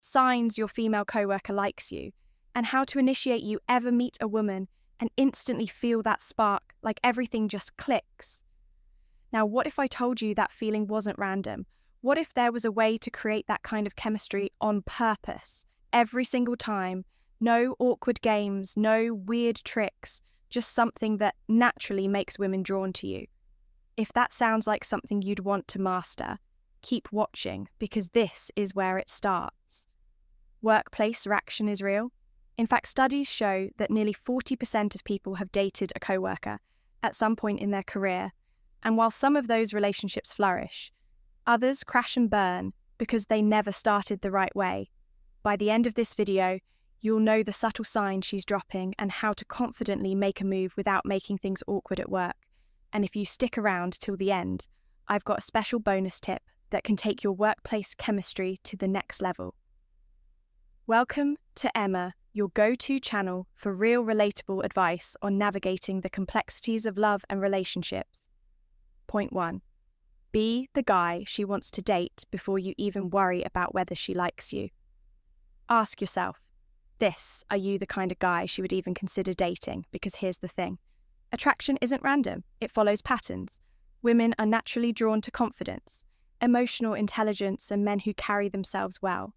signs your female coworker likes you, and how to initiate you ever meet a woman and instantly feel that spark, like everything just clicks. Now, what if I told you that feeling wasn't random? What if there was a way to create that kind of chemistry on purpose, every single time? No awkward games, no weird tricks, just something that naturally makes women drawn to you. If that sounds like something you'd want to master, keep watching, because this is where it starts. Workplace reaction is real. In fact, studies show that nearly 40% of people have dated a coworker at some point in their career, and while some of those relationships flourish, others crash and burn because they never started the right way. By the end of this video, you'll know the subtle signs she's dropping and how to confidently make a move without making things awkward at work. And if you stick around till the end, I've got a special bonus tip that can take your workplace chemistry to the next level. Welcome to Emma, your go-to channel for real relatable advice on navigating the complexities of love and relationships. Point 1. Be the guy she wants to date before you even worry about whether she likes you. Ask yourself, are you the kind of guy she would even consider dating? Because here's the thing. Attraction isn't random, it follows patterns. Women are naturally drawn to confidence, emotional intelligence, and men who carry themselves well.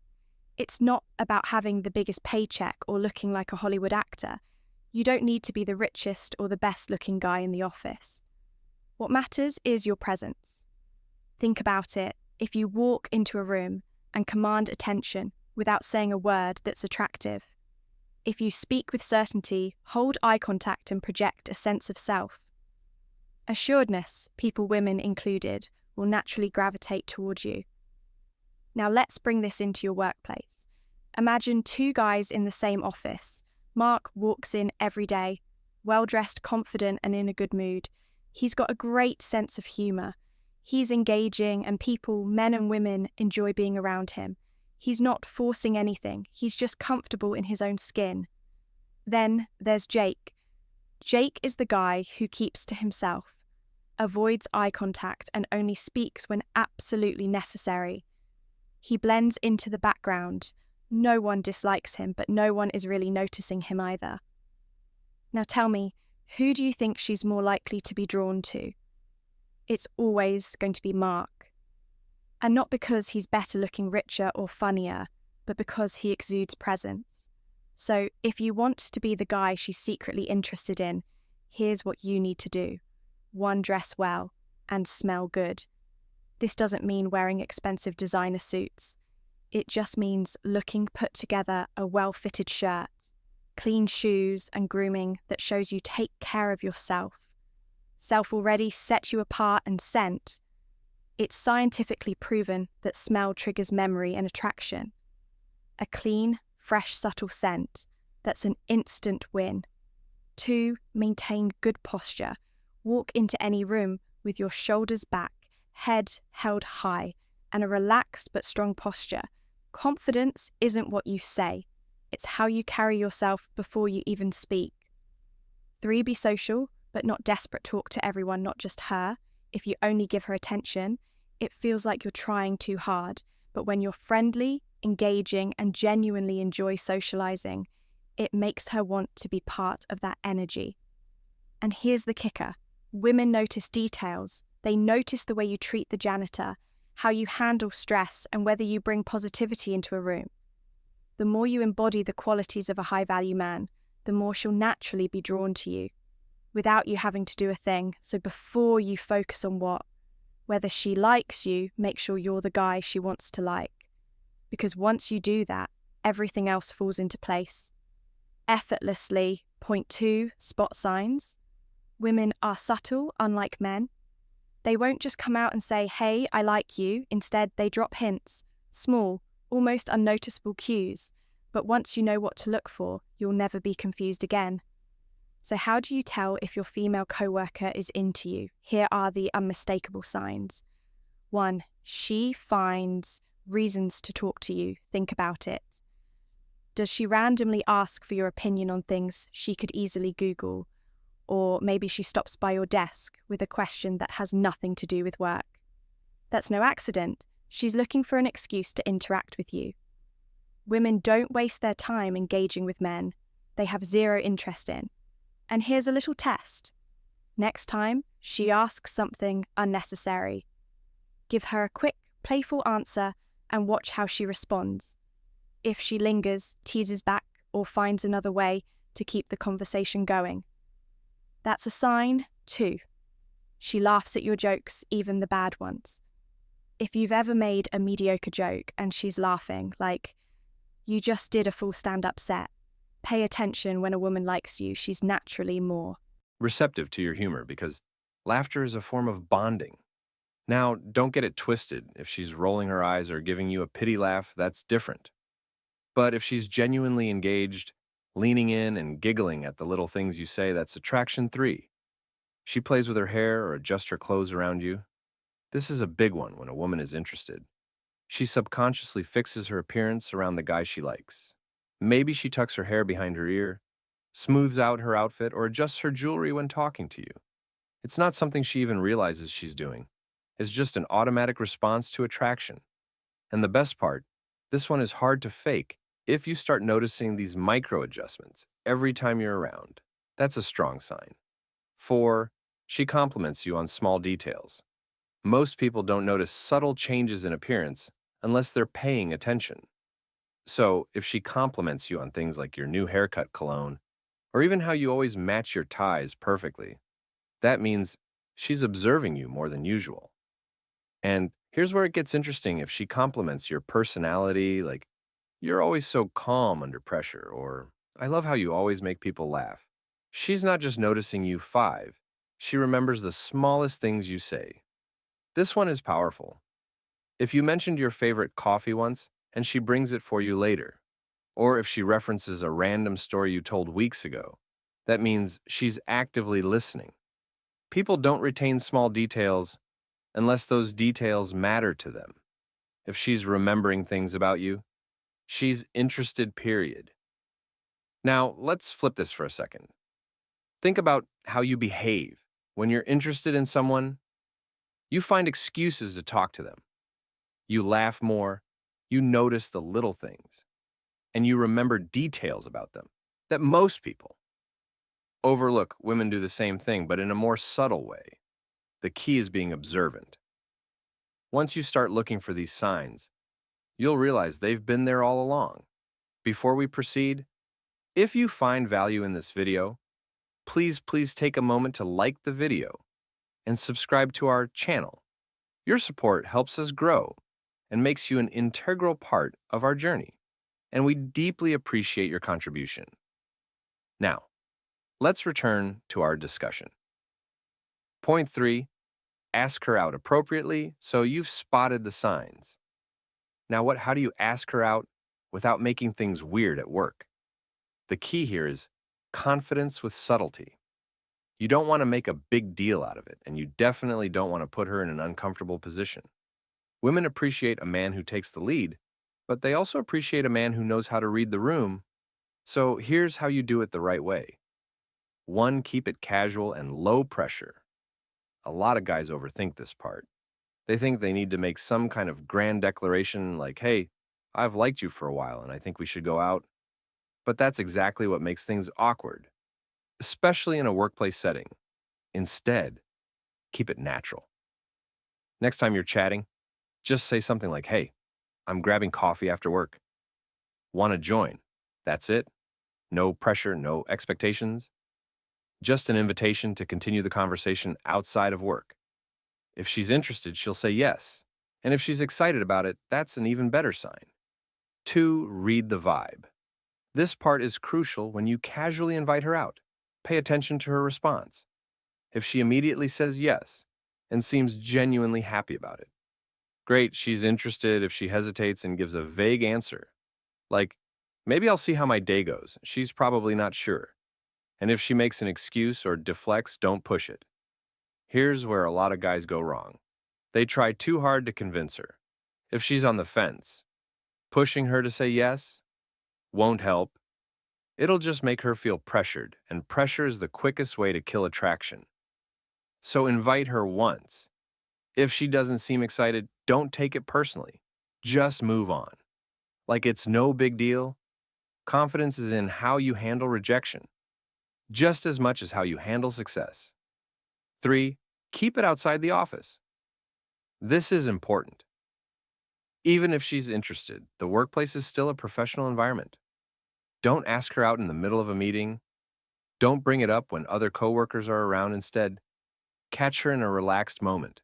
It's not about having the biggest paycheck or looking like a Hollywood actor. You don't need to be the richest or the best-looking guy in the office. What matters is your presence. Think about it. If you walk into a room and command attention without saying a word that's attractive, if you speak with certainty, hold eye contact and project a sense of self, assuredness, people, women included, will naturally gravitate towards you. Now let's bring this into your workplace. Imagine two guys in the same office. Mark walks in every day, well-dressed, confident, and in a good mood. He's got a great sense of humour. He's engaging, and people, men and women, enjoy being around him. He's not forcing anything. He's just comfortable in his own skin. Then there's Jake. Jake is the guy who keeps to himself, avoids eye contact, and only speaks when absolutely necessary. He blends into the background. No one dislikes him, but no one is really noticing him either. Now tell me, who do you think she's more likely to be drawn to? It's always going to be Mark. And not because he's better looking, richer, or funnier, but because he exudes presence. So if you want to be the guy she's secretly interested in, here's what you need to do. 1, dress well and smell good. This doesn't mean wearing expensive designer suits. It just means looking put together, a well-fitted shirt, clean shoes, and grooming that shows you take care of yourself. Self already sets you apart, and scent. It's scientifically proven that smell triggers memory and attraction. A clean, fresh, subtle scent, that's an instant win. 2, maintain good posture. Walk into any room with your shoulders back, head held high, and a relaxed but strong posture. Confidence isn't what you say, it's how you carry yourself before you even speak. 3, be social, but not desperate. Talk to everyone, not just her. If you only give her attention, it feels like you're trying too hard. But when you're friendly, engaging, and genuinely enjoy socializing, it makes her want to be part of that energy. And here's the kicker. Women notice details. They notice the way you treat the janitor, how you handle stress, and whether you bring positivity into a room. The more you embody the qualities of a high-value man, the more she'll naturally be drawn to you, without you having to do a thing. So before you focus on whether she likes you, make sure you're the guy she wants to like. Because once you do that, everything else falls into place. Effortlessly. Point 2, spot signs. Women are subtle, unlike men. They won't just come out and say, "Hey, I like you." Instead, they drop hints, small, almost unnoticeable cues. But once you know what to look for, you'll never be confused again. So how do you tell if your female coworker is into you? Here are the unmistakable signs. 1, she finds reasons to talk to you. Think about it. Does she randomly ask for your opinion on things she could easily Google? Or maybe she stops by your desk with a question that has nothing to do with work. That's no accident. She's looking for an excuse to interact with you. women don't waste their time engaging with men they have zero interest in. And here's a little test. Next time she asks something unnecessary, give her a quick, playful answer and watch how she responds. If she lingers, teases back, or finds another way to keep the conversation going, that's a sign, too. She laughs at your jokes, even the bad ones. If you've ever made a mediocre joke and she's laughing, like you just did a full stand-up set, pay attention. When a woman likes you, she's naturally more receptive to your humor because laughter is a form of bonding. Now, don't get it twisted. If she's rolling her eyes or giving you a pity laugh, that's different. But if she's genuinely engaged, leaning in and giggling at the little things you say, that's attraction 3. She plays with her hair or adjusts her clothes around you. This is a big one when a woman is interested. She subconsciously fixes her appearance around the guy she likes. Maybe she tucks her hair behind her ear, smooths out her outfit, or adjusts her jewelry when talking to you. It's not something she even realizes she's doing. It's just an automatic response to attraction. And the best part, this one is hard to fake. If you start noticing these micro adjustments every time you're around, that's a strong sign. 4, she compliments you on small details. Most people don't notice subtle changes in appearance unless they're paying attention. So, if she compliments you on things like your new haircut cologne, or even how you always match your ties perfectly, that means she's observing you more than usual. And here's where it gets interesting. If she compliments your personality, like, you're always so calm under pressure, or I love how you always make people laugh, she's not just noticing you. 5, she remembers the smallest things you say. This one is powerful. If you mentioned your favorite coffee once and she brings it for you later, or if she references a random story you told weeks ago, that means she's actively listening. People don't retain small details unless those details matter to them. If she's remembering things about you, she's interested, period. Now, let's flip this for a second. Think about how you behave. When you're interested in someone, you find excuses to talk to them. You laugh more, you notice the little things, and you remember details about them that most people overlook. Women do the same thing, but in a more subtle way. The key is being observant. Once you start looking for these signs, you'll realize they've been there all along. Before we proceed, if you find value in this video, please take a moment to like the video and subscribe to our channel. Your support helps us grow and makes you an integral part of our journey, and we deeply appreciate your contribution. Now, let's return to our discussion. Point 3, ask her out appropriately. So you've spotted the signs. Now how do you ask her out without making things weird at work? The key here is confidence with subtlety. You don't want to make a big deal out of it, and you definitely don't want to put her in an uncomfortable position. Women appreciate a man who takes the lead, but they also appreciate a man who knows how to read the room. So here's how you do it the right way. 1, keep it casual and low pressure. A lot of guys overthink this part. They think they need to make some kind of grand declaration like, hey, I've liked you for a while and I think we should go out. But that's exactly what makes things awkward, especially in a workplace setting. Instead, keep it natural. Next time you're chatting, just say something like, hey, I'm grabbing coffee after work. Want to join? That's it. No pressure, no expectations. Just an invitation to continue the conversation outside of work. If she's interested, she'll say yes. And if she's excited about it, that's an even better sign. 2, read the vibe. This part is crucial when you casually invite her out. Pay attention to her response. If she immediately says yes and seems genuinely happy about it, great, she's interested. If she hesitates and gives a vague answer, like, maybe I'll see how my day goes, she's probably not sure. And if she makes an excuse or deflects, don't push it. Here's where a lot of guys go wrong. They try too hard to convince her. If she's on the fence, pushing her to say yes won't help. It'll just make her feel pressured, and pressure is the quickest way to kill attraction. So invite her once. If she doesn't seem excited, don't take it personally. Just move on. Like it's no big deal. Confidence is in how you handle rejection, just as much as how you handle success. 3. Keep it outside the office. This is important. Even if she's interested, the workplace is still a professional environment. Don't ask her out in the middle of a meeting. Don't bring it up when other coworkers are around instead. Catch her in a relaxed moment.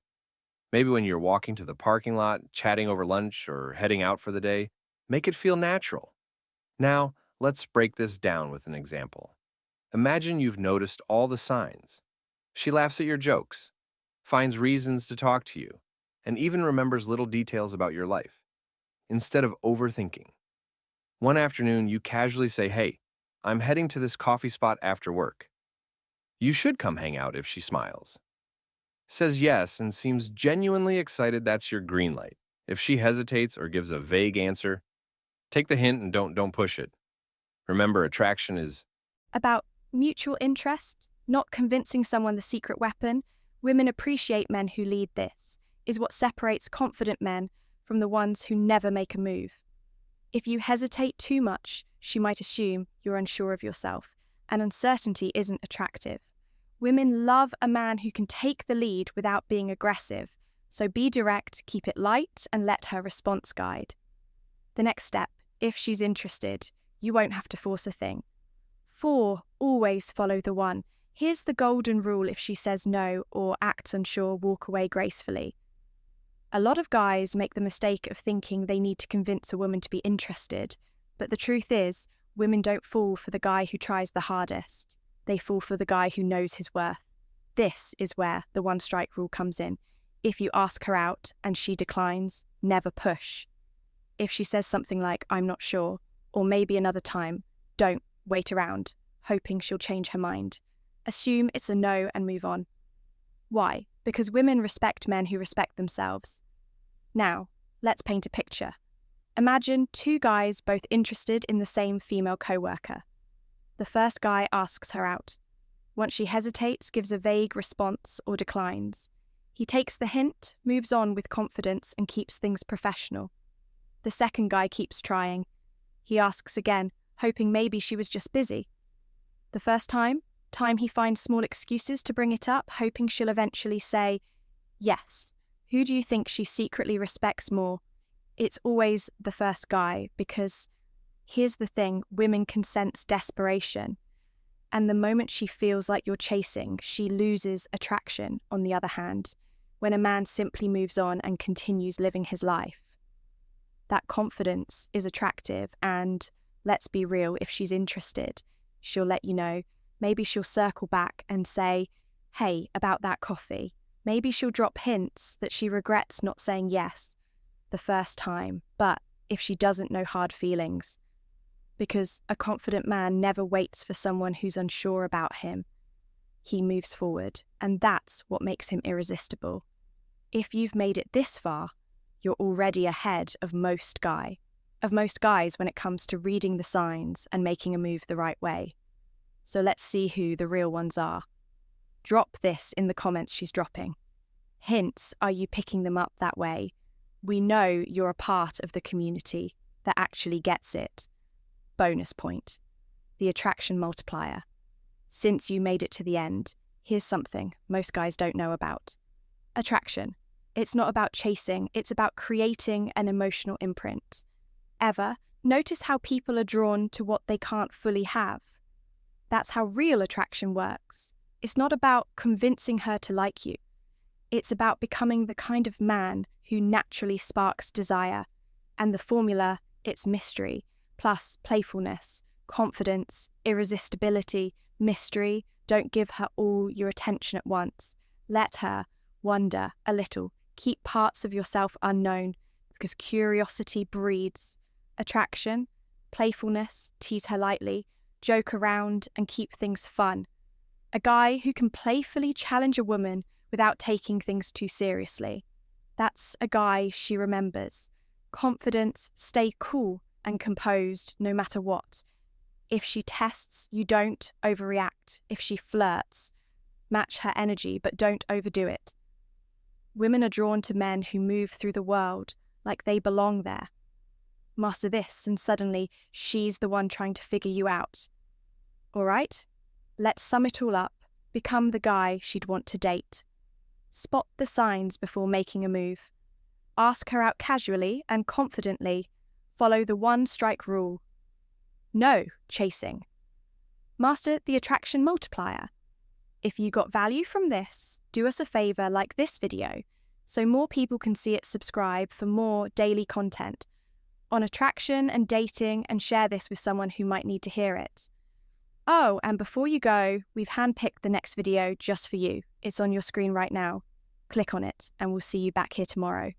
Maybe when you're walking to the parking lot, chatting over lunch, or heading out for the day. Make it feel natural. Now, let's break this down with an example. Imagine you've noticed all the signs. She laughs at your jokes, finds reasons to talk to you, and even remembers little details about your life. Instead of overthinking. One afternoon, you casually say, "Hey, I'm heading to this coffee spot after work. You should come hang out." If she smiles, says yes, and seems genuinely excited, that's your green light. If she hesitates or gives a vague answer, take the hint and don't push it. Remember, attraction is About mutual interest, not convincing someone the secret weapon. Women appreciate men who lead. This is what separates confident men from the ones who never make a move. If you hesitate too much, she might assume you're unsure of yourself, and uncertainty isn't attractive. Women love a man who can take the lead without being aggressive, so be direct, keep it light, and let her response guide. The next step, if she's interested, you won't have to force a thing. 4. Always follow the one. Here's the golden rule: if she says no or acts unsure, walk away gracefully. A lot of guys make the mistake of thinking they need to convince a woman to be interested, but the truth is, women don't fall for the guy who tries the hardest. They fall for the guy who knows his worth. This is where the one-strike rule comes in. If you ask her out and she declines, never push. If she says something like, "I'm not sure," or "maybe another time," don't wait around, hoping she'll change her mind. Assume it's a no and move on. Why? Because women respect men who respect themselves. Now, let's paint a picture. Imagine 2 guys both interested in the same female coworker. The first guy asks her out. Once she hesitates, gives a vague response, or declines. He takes the hint, moves on with confidence, and keeps things professional. The second guy keeps trying. He asks again, hoping maybe she was just busy. The first time he finds small excuses to bring it up, hoping she'll eventually say yes. Who do you think she secretly respects more? It's always the first guy, because here's the thing: women can sense desperation, and the moment she feels like you're chasing, she loses attraction. On the other hand, when a man simply moves on and continues living his life, that confidence is attractive, and let's be real, if she's interested, she'll let you know. Maybe she'll circle back and say, "Hey, about that coffee." Maybe she'll drop hints that she regrets not saying yes the first time, but if she doesn't, no hard feelings. Because a confident man never waits for someone who's unsure about him. He moves forward, and that's what makes him irresistible. If you've made it this far, you're already ahead of most guys when it comes to reading the signs and making a move the right way. So let's see who the real ones are. Drop this in the comments she's dropping. Hints: are you picking them up that way? We know you're a part of the community that actually gets it. Bonus point: the attraction multiplier. Since you made it to the end, here's something most guys don't know about. Attraction. It's not about chasing, it's about creating an emotional imprint. Ever notice how people are drawn to what they can't fully have? That's how real attraction works. It's not about convincing her to like you. It's about becoming the kind of man who naturally sparks desire. And the formula, it's mystery, plus playfulness, confidence, irresistibility, mystery. Don't give her all your attention at once. Let her wonder a little. Keep parts of yourself unknown, because curiosity breeds attraction, playfulness. Tease her lightly, joke around, and keep things fun. A guy who can playfully challenge a woman without taking things too seriously. That's a guy she remembers. Confidence, stay cool and composed no matter what. If she tests, you don't overreact. If she flirts, match her energy, but don't overdo it. Women are drawn to men who move through the world like they belong there. master this, and suddenly she's the one trying to figure you out. All right, let's sum it all up. Become the guy she'd want to date. Spot the signs before making a move. Ask her out casually and confidently. Follow the one-strike rule. No chasing. Master the attraction multiplier. If you got value from this, do us a favor, like this video, so more people can see it. Subscribe for more daily content on attraction and dating, and share this with someone who might need to hear it. Oh, and before you go, we've handpicked the next video just for you. It's on your screen right now. Click on it, and we'll see you back here tomorrow.